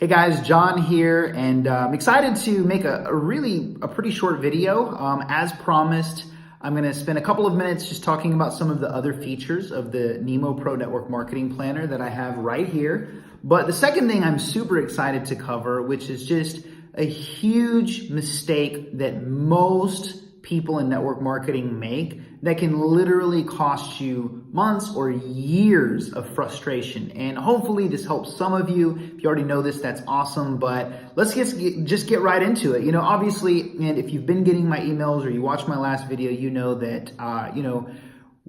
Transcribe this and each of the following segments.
Hey guys, John here, and I'm excited to make a pretty short video. As promised, I'm going to spend a couple of minutes just talking about some of the other features of the Nemopro Network Marketing Planner that I have right here. But the second thing I'm super excited to cover, which is just a huge mistake that most people in network marketing make that can literally cost you months or years of frustration. And hopefully this helps some of you. If you already know this, that's awesome, but let's just get right into it. Obviously, and if you've been getting my emails or you watched my last video, you know that,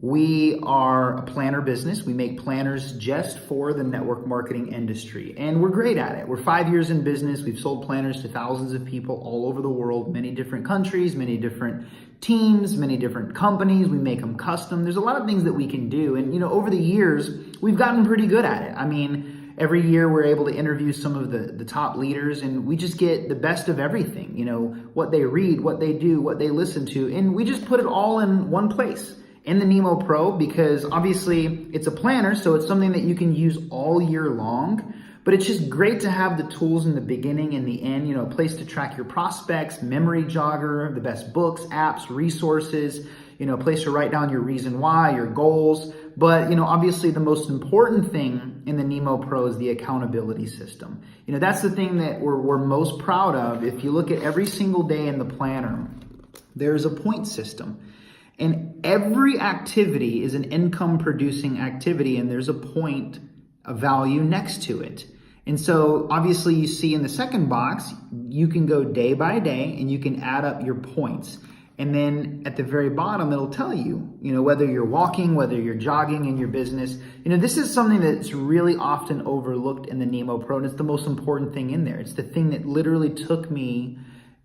we are a planner business. We make planners just for the network marketing industry, and we're great at it. We're 5 years in business. We've sold planners to thousands of people all over the world, many different countries, many different teams, many different companies. We make them custom. There's a lot of things that we can do. And, over the years, we've gotten pretty good at it. I mean, every year we're able to interview some of the top leaders, and we just get the best of everything, what they read, what they do, what they listen to, and we just put it all in one place. In the Nemopro, because obviously it's a planner, so it's something that you can use all year long, but it's just great to have the tools in the beginning and the end, a place to track your prospects, memory jogger, the best books, apps, resources, a place to write down your reason why, your goals. But, obviously the most important thing in the Nemopro is the accountability system. That's the thing that we're most proud of. If you look at every single day in the planner, there's a point system. And every activity is an income producing activity, and there's a point, a value next to it. And so obviously you see in the second box, you can go day by day and you can add up your points. And then at the very bottom, it'll tell you, whether you're walking, whether you're jogging in your business. This is something that's really often overlooked in the Nemopro, and it's the most important thing in there. It's the thing that literally took me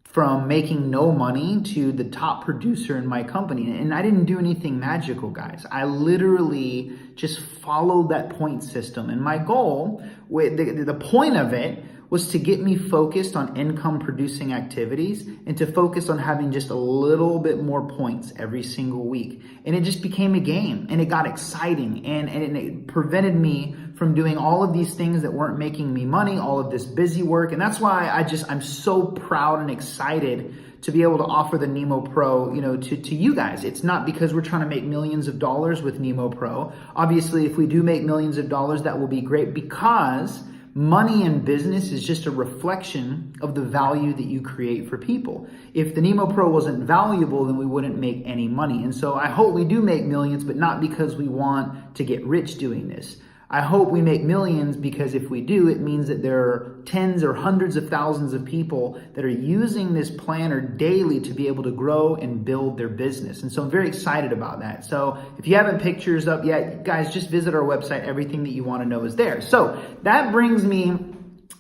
from making no money to the top producer in my company. And I didn't do anything magical, guys. I literally just followed that point system. And my goal, the point of it, was to get me focused on income producing activities and to focus on having just a little bit more points every single week. And it just became a game, and it got exciting, and it prevented me from doing all of these things that weren't making me money, all of this busy work. And that's why I'm so proud and excited to be able to offer the Nemopro, to you guys. It's not because we're trying to make millions of dollars with Nemopro. Obviously, if we do make millions of dollars, that will be great, because money in business is just a reflection of the value that you create for people. If the Nemopro wasn't valuable, then we wouldn't make any money. And so I hope we do make millions, but not because we want to get rich doing this. I hope we make millions because if we do, it means that there are tens or hundreds of thousands of people that are using this planner daily to be able to grow and build their business. And so I'm very excited about that. So if you haven't pictures up yet, guys, just visit our website. Everything that you want to know is there. So that brings me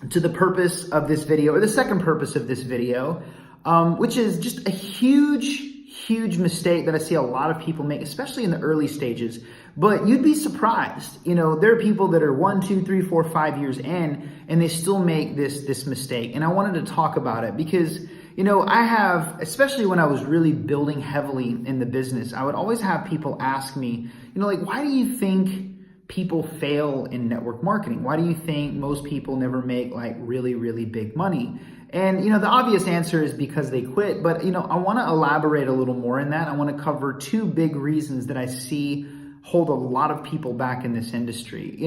to the purpose of this video, or the second purpose of this video, which is just a huge mistake that I see a lot of people make, especially in the early stages. But you'd be surprised. There are people that are 1, 2, 3, 4, 5 years in, and they still make this mistake. And I wanted to talk about it because, I have, especially when I was really building heavily in the business, I would always have people ask me, why do you think people fail in network marketing? Why do you think most people never make really big money? And, the obvious answer is because they quit. But, I want to elaborate a little more in that. I want to cover two big reasons that I see hold a lot of people back in this industry.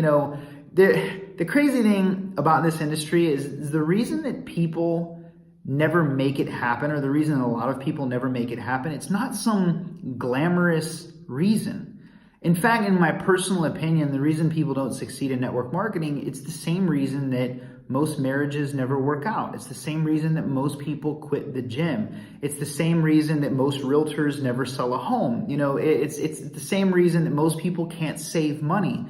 The crazy thing about this industry is the reason that people never make it happen, or the reason a lot of people never make it happen, it's not some glamorous reason. In fact, in my personal opinion, the reason people don't succeed in network marketing, it's the same reason that most marriages never work out. It's the same reason that most people quit the gym. It's the same reason that most realtors never sell a home. It's the same reason that most people can't save money.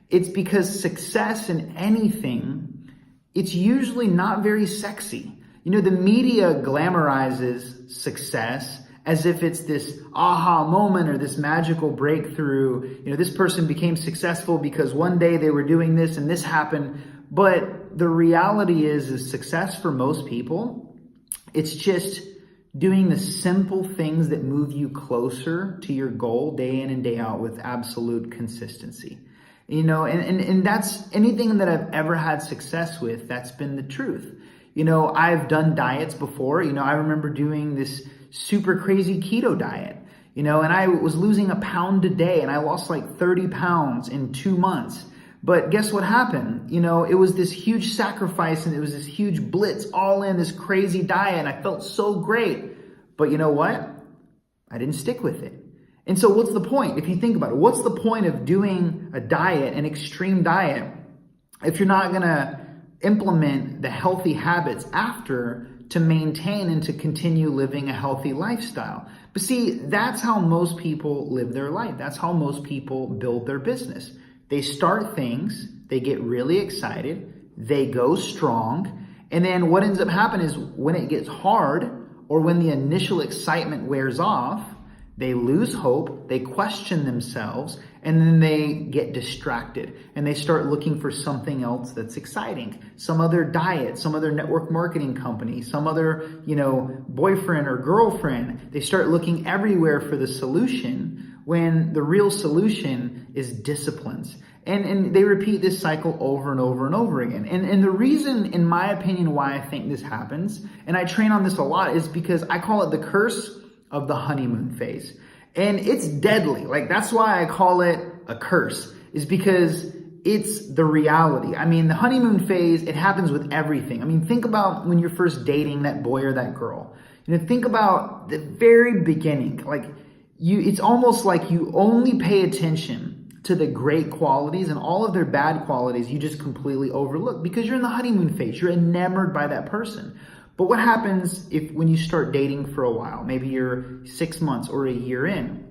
It's because success in anything, it's usually not very sexy. The media glamorizes success as if it's this aha moment or this magical breakthrough. This person became successful because one day they were doing this and this happened. But the reality is success for most people, it's just doing the simple things that move you closer to your goal day in and day out with absolute consistency. And that's anything that I've ever had success with, that's been the truth. I've done diets before. I remember doing this super crazy keto diet, and I was losing a pound a day, and I lost like 30 pounds in 2 months. But guess what happened? It was this huge sacrifice, and it was this huge blitz, all in this crazy diet, and I felt so great. But you know what? I didn't stick with it. And so what's the point? If you think about it, what's the point of doing a diet, an extreme diet, if you're not going to implement the healthy habits after to maintain and to continue living a healthy lifestyle? But see, that's how most people live their life. That's how most people build their business. They start things, they get really excited, they go strong, and then what ends up happening is when it gets hard or when the initial excitement wears off, they lose hope, they question themselves, and then they get distracted and they start looking for something else that's exciting. Some other diet, some other network marketing company, some other, boyfriend or girlfriend. They start looking everywhere for the solution when the real solution is disciplines. And they repeat this cycle over and over and over again. And the reason, in my opinion, why I think this happens, and I train on this a lot, is because I call it the curse of the honeymoon phase. And it's deadly. That's why I call it a curse, is because it's the reality. The honeymoon phase, it happens with everything. Think about when you're first dating that boy or that girl. Think about the very beginning. It's almost like you only pay attention to the great qualities, and all of their bad qualities you just completely overlook because you're in the honeymoon phase. You're enamored by that person. But what happens when you start dating for a while? Maybe you're 6 months or a year in.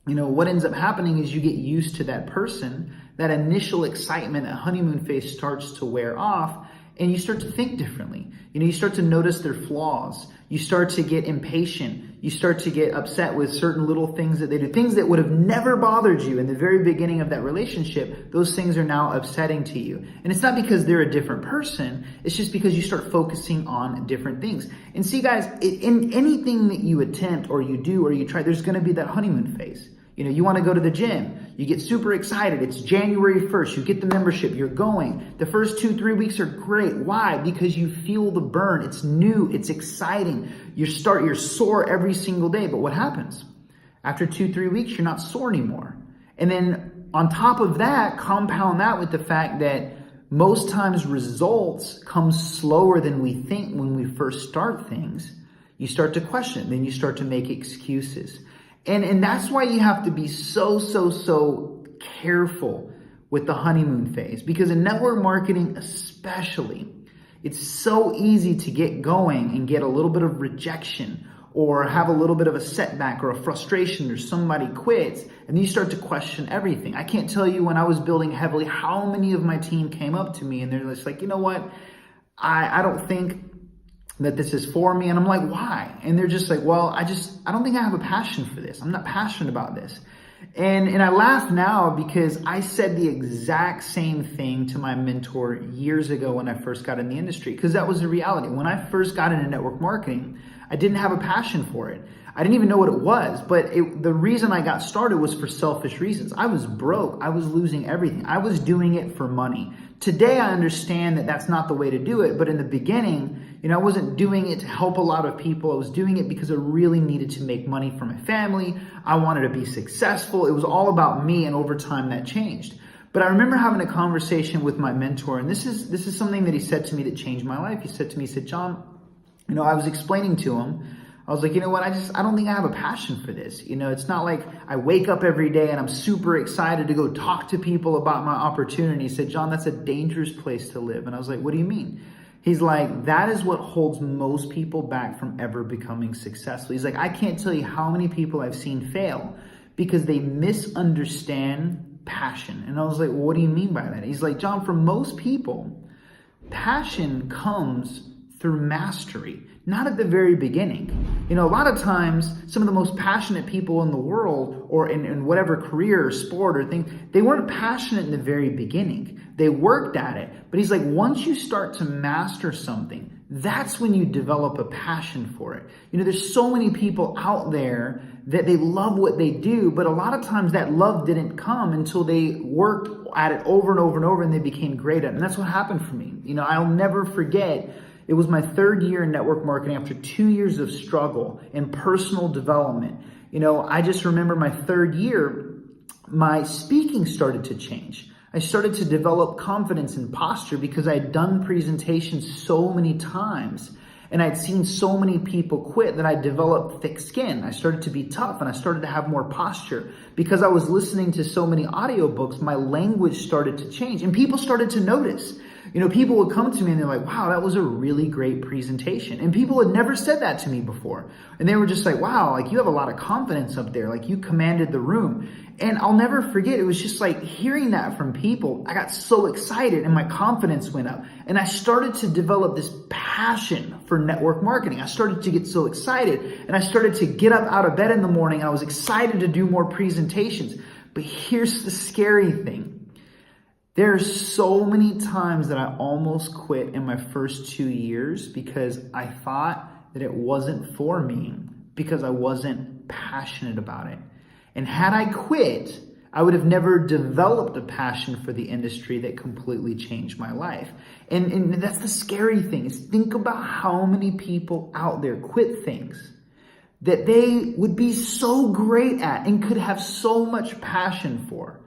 What ends up happening is you get used to that person. That initial excitement, that honeymoon phase starts to wear off, and you start to think differently. You start to notice their flaws. You start to get impatient. You start to get upset with certain little things that they do. Things that would have never bothered you in the very beginning of that relationship, those things are now upsetting to you. And it's not because they're a different person. It's just because you start focusing on different things. And see, guys, in anything that you attempt or you do or you try, there's going to be that honeymoon phase. You want to go to the gym. You get super excited. It's January 1st. You get the membership. You're going. The first 2-3 weeks are great. Why? Because you feel the burn. It's new. It's exciting. You're sore every single day. But what happens? After 2-3 weeks, you're not sore anymore. And then on top of that, compound that with the fact that most times results come slower than we think when we first start things. You start to question. Then you start to make excuses. And that's why you have to be so careful with the honeymoon phase, because in network marketing especially, it's so easy to get going and get a little bit of rejection or have a little bit of a setback or a frustration or somebody quits, and you start to question everything. I can't tell you when I was building heavily how many of my team came up to me and they're just like, you know what, I don't think that this is for me. And I'm like, why? And they're just like, well, I don't think I have a passion for this. I'm not passionate about this. And I laugh now because I said the exact same thing to my mentor years ago when I first got in the industry, because that was the reality. When I first got into network marketing, I didn't have a passion for it. I didn't even know what it was, but the reason I got started was for selfish reasons. I was broke. I was losing everything. I was doing it for money. Today, I understand that that's not the way to do it, but in the beginning, I wasn't doing it to help a lot of people. I was doing it because I really needed to make money for my family. I wanted to be successful. It was all about me, and over time that changed. But I remember having a conversation with my mentor, and this is something that he said to me that changed my life. He said to me, John, I was explaining to him, I was like, you know what, I don't think I have a passion for this. It's not like I wake up every day and I'm super excited to go talk to people about my opportunity. He said, John, that's a dangerous place to live. And I was like, what do you mean? He's like, that is what holds most people back from ever becoming successful. He's like, I can't tell you how many people I've seen fail because they misunderstand passion. And I was like, well, what do you mean by that? He's like, John, for most people, passion comes through mastery. Not at the very beginning. You know, a lot of times, some of the most passionate people in the world, or in whatever career or sport or thing, they weren't passionate in the very beginning. They worked at it. But he's like, once you start to master something, that's when you develop a passion for it. You know, there's so many people out there that they love what they do, but a lot of times that love didn't come until they worked at it over and over and over and they became great at it. And that's what happened for me. You know, I'll never forget, it was my third year in network marketing after 2 years of struggle and personal development. You know, I just remember my third year, my speaking started to change. I started to develop confidence and posture because I had done presentations so many times and I'd seen so many people quit that I developed thick skin. I started to be tough and I started to have more posture. Because I was listening to so many audiobooks, my language started to change and people started to notice. You know, people would come to me and they're like, wow, that was a really great presentation. And people had never said that to me before. And they were just like, wow, like you have a lot of confidence up there. Like you commanded the room. And I'll never forget, it was just like hearing that from people. I got so excited and my confidence went up. And I started to develop this passion for network marketing. I started to get so excited and I started to get up out of bed in the morning and I was excited to do more presentations. But here's the scary thing. There are so many times that I almost quit in my first 2 years because I thought that it wasn't for me because I wasn't passionate about it. And had I quit, I would have never developed a passion for the industry that completely changed my life. And that's the scary thing is think about how many people out there quit things that they would be so great at and could have so much passion for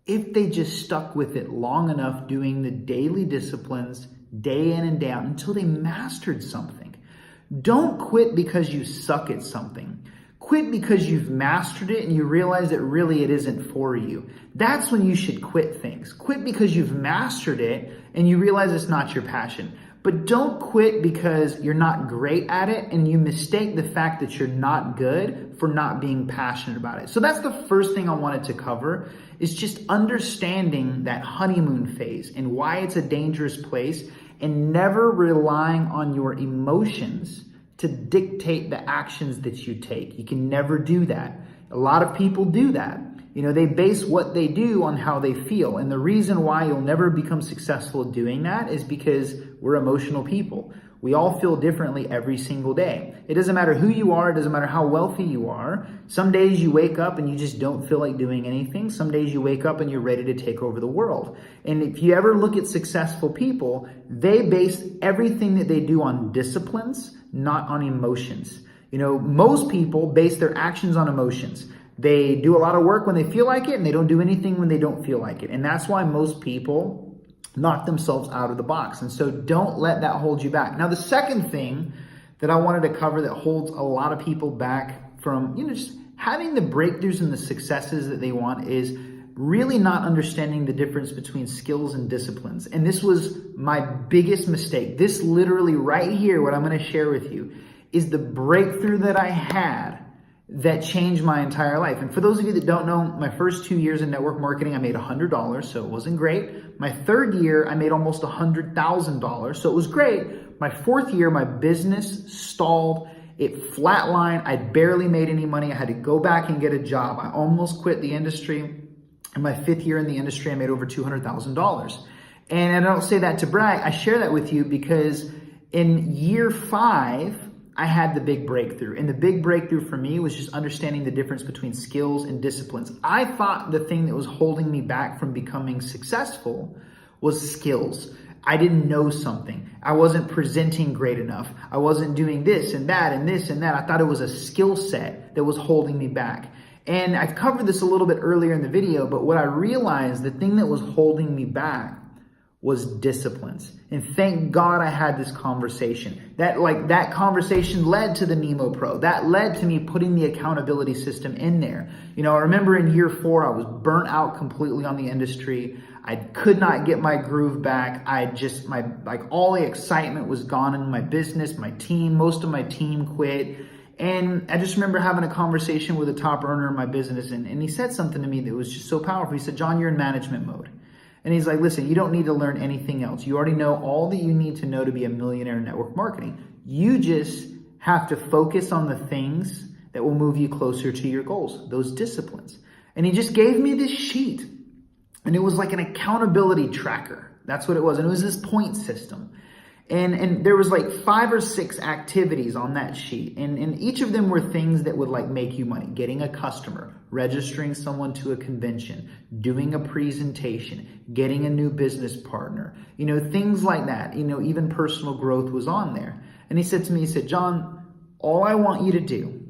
if they just stuck with it long enough doing the daily disciplines day in and day out until they mastered something. Don't quit because you suck at something. Quit because you've mastered it and you realize that really it isn't for you. That's when you should quit things. Quit because you've mastered it and you realize it's not your passion. But don't quit because you're not great at it and you mistake the fact that you're not good for not being passionate about it. So that's the first thing I wanted to cover is just understanding that honeymoon phase and why it's a dangerous place and never relying on your emotions to dictate the actions that you take. You can never do that. A lot of people do that. You know, they base what they do on how they feel. And the reason why you'll never become successful at doing that is because we're emotional people. We all feel differently every single day. It doesn't matter who you are. It doesn't matter how wealthy you are. Some days you wake up and you just don't feel like doing anything. Some days you wake up and you're ready to take over the world. And if you ever look at successful people, they base everything that they do on disciplines, not on emotions. You know, most people base their actions on emotions. They do a lot of work when they feel like it and they don't do anything when they don't feel like it. And that's why most people knock themselves out of the box. And so don't let that hold you back. Now, the second thing that I wanted to cover that holds a lot of people back from, you know, just having the breakthroughs and the successes that they want is really not understanding the difference between skills and disciplines. And this was my biggest mistake. This literally right here, what I'm going to share with you is the breakthrough that I had that changed my entire life. And for those of you that don't know, my first 2 years in network marketing, I made $100, so it wasn't great. My third year, I made almost $100,000, so it was great. My fourth year, my business stalled. It flatlined. I barely made any money. I had to go back and get a job. I almost quit the industry. In my fifth year in the industry, I made over $200,000. And I don't say that to brag. I share that with you because in year 5, I had the big breakthrough. And the big breakthrough for me was just understanding the difference between skills and disciplines. I thought the thing that was holding me back from becoming successful was skills. I didn't know something. I wasn't presenting great enough. I wasn't doing this and that and this and that. I thought it was a skill set that was holding me back. And I've covered this a little bit earlier in the video, but what I realized, the thing that was holding me back was disciplines. And thank God I had this conversation. That conversation led to the Nemopro. That led to me putting the accountability system in there. You know, I remember in year 4, I was burnt out completely on the industry. I could not get my groove back. All the excitement was gone in my business, my team, most of my team quit. And I just remember having a conversation with a top earner in my business. And he said something to me that was just so powerful. He said, John, you're in management mode. And he's like, listen, you don't need to learn anything else. You already know all that you need to know to be a millionaire in network marketing. You just have to focus on the things that will move you closer to your goals, those disciplines. And he just gave me this sheet, and it was like an accountability tracker. That's what it was. And it was this point system. And there was like 5 or 6 activities on that sheet. And each of them were things that would like make you money. Getting a customer, registering someone to a convention, doing a presentation, getting a new business partner, things like that. Even personal growth was on there. And he said to me, he said, John, all I want you to do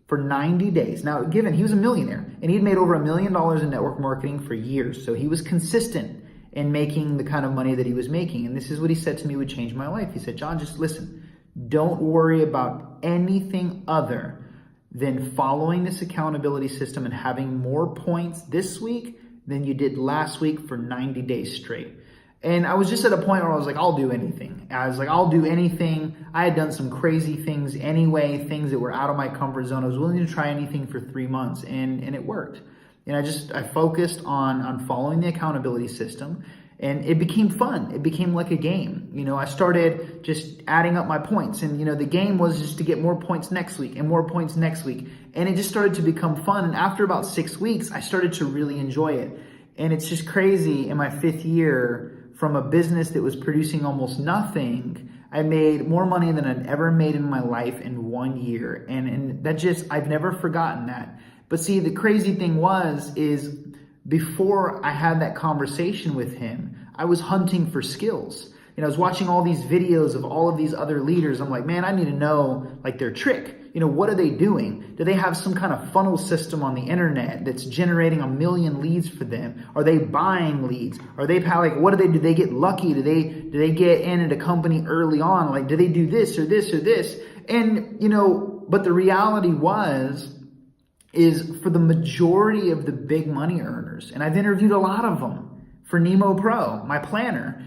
for 90 days. Now, given he was a millionaire and he'd made over $1 million in network marketing for years. So he was consistent in making the kind of money that he was making. And this is what he said to me would change my life. He said, John, just listen, don't worry about anything other than following this accountability system and having more points this week than you did last week for 90 days straight. And I was just at a point where I was like, I'll do anything. I'll do anything. I had done some crazy things anyway, things that were out of my comfort zone. I was willing to try anything for 3 months, and it worked. And I focused on following the accountability system, and it became fun. It became like a game. I started just adding up my points, and the game was just to get more points next week and more points next week. And it just started to become fun. And after about 6 weeks, I started to really enjoy it. And it's just crazy. In my 5th year, from a business that was producing almost nothing, I made more money than I'd ever made in my life in 1 year. And that I've never forgotten that. But see, the crazy thing is before I had that conversation with him, I was hunting for skills. I was watching all these videos of all of these other leaders. I'm like, man, I need to know like their trick. What are they doing? Do they have some kind of funnel system on the internet that's generating 1 million leads for them? Are they buying leads? Are they what do they get lucky? Do they get in at a company early on? Like, do they do this or this or this? And, but the reality is for the majority of the big money earners, and I've interviewed a lot of them for Nemopro, my planner,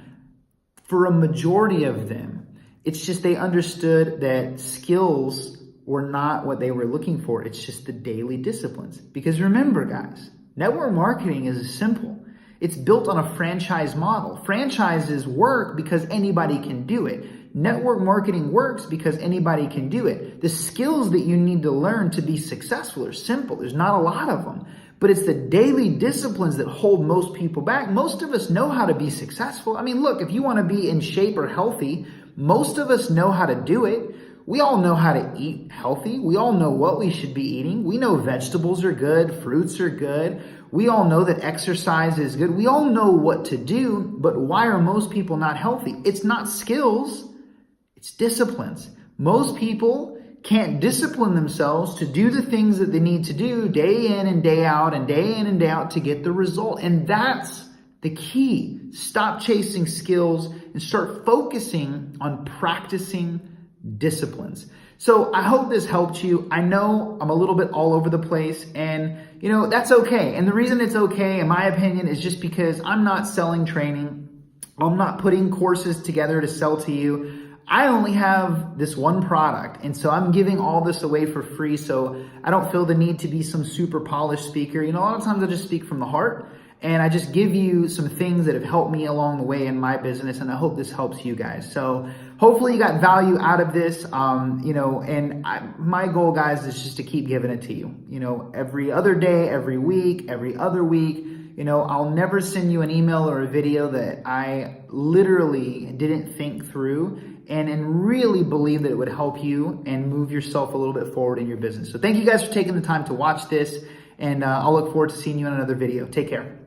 for a majority of them, it's just they understood that skills were not what they were looking for. It's just the daily disciplines. Because remember, guys, network marketing is simple. It's built on a franchise model. Franchises work because anybody can do it. Network marketing works because anybody can do it. The skills that you need to learn to be successful are simple. There's not a lot of them. But it's the daily disciplines that hold most people back. Most of us know how to be successful. Look, if you want to be in shape or healthy, most of us know how to do it. We all know how to eat healthy. We all know what we should be eating. We know vegetables are good, fruits are good. We all know that exercise is good. We all know what to do, but why are most people not healthy? It's not skills, it's disciplines. Most people can't discipline themselves to do the things that they need to do day in and day out and day in and day out to get the result. And that's the key. Stop chasing skills and start focusing on practicing disciplines. So I hope this helped you. I know I'm a little bit all over the place, and that's okay. And the reason it's okay, in my opinion, is just because I'm not selling training. I'm not putting courses together to sell to you. I only have this one product, and so I'm giving all this away for free, so I don't feel the need to be some super polished speaker. A lot of times I just speak from the heart, and I just give you some things that have helped me along the way in my business, and I hope this helps you guys. So hopefully you got value out of this, my goal, guys, is just to keep giving it to you. Every other day, every week, every other week. I'll never send you an email or a video that I literally didn't think through and really believe that it would help you and move yourself a little bit forward in your business. So thank you guys for taking the time to watch this, and I'll look forward to seeing you in another video. Take care.